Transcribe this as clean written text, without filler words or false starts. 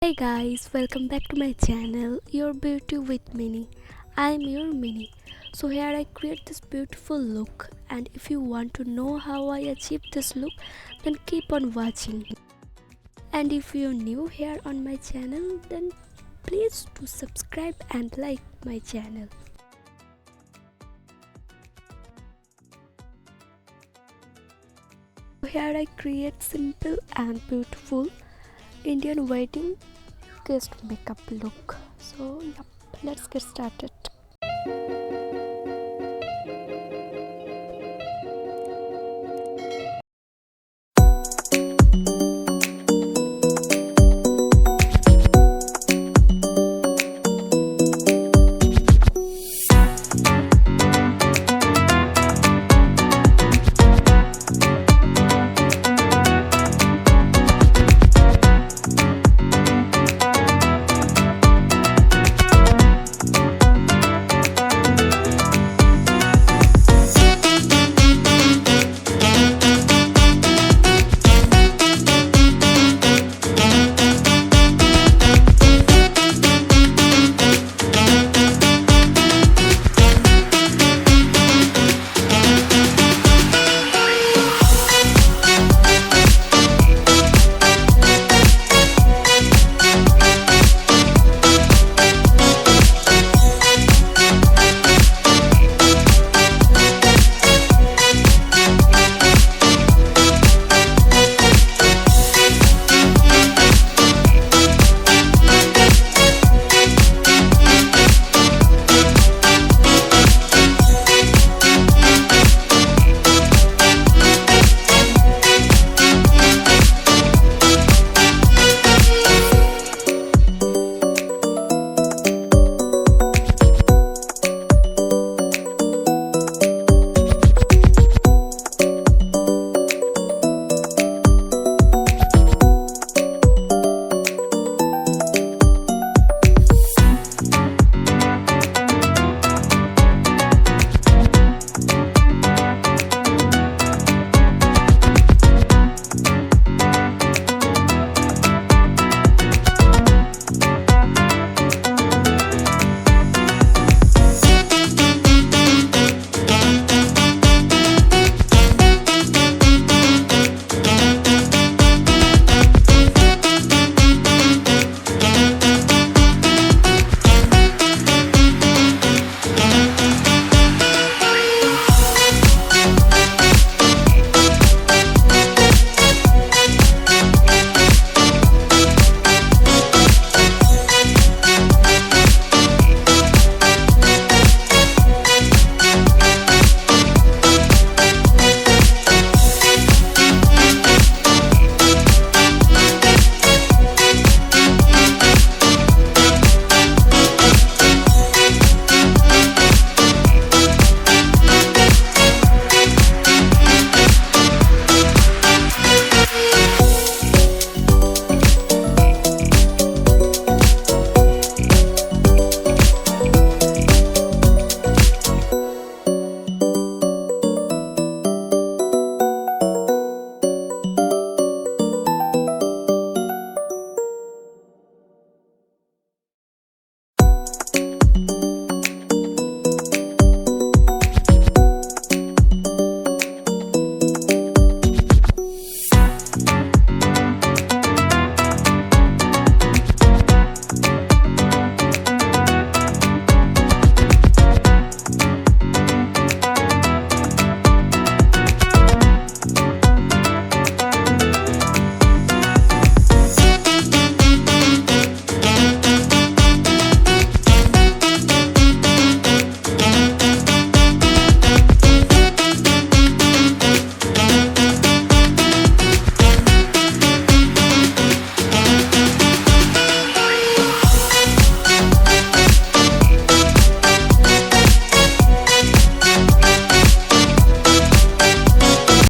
Hey guys, welcome back to my channel, Your Beauty with Minnie. I'm your Minnie. So here I create this beautiful look, and if you want to know how I achieved this look, then keep on watching. And if you're new here on my channel, then please do subscribe and like my channel. So here I create simple and beautiful Indian wedding guest makeup look. So yep, let's get started.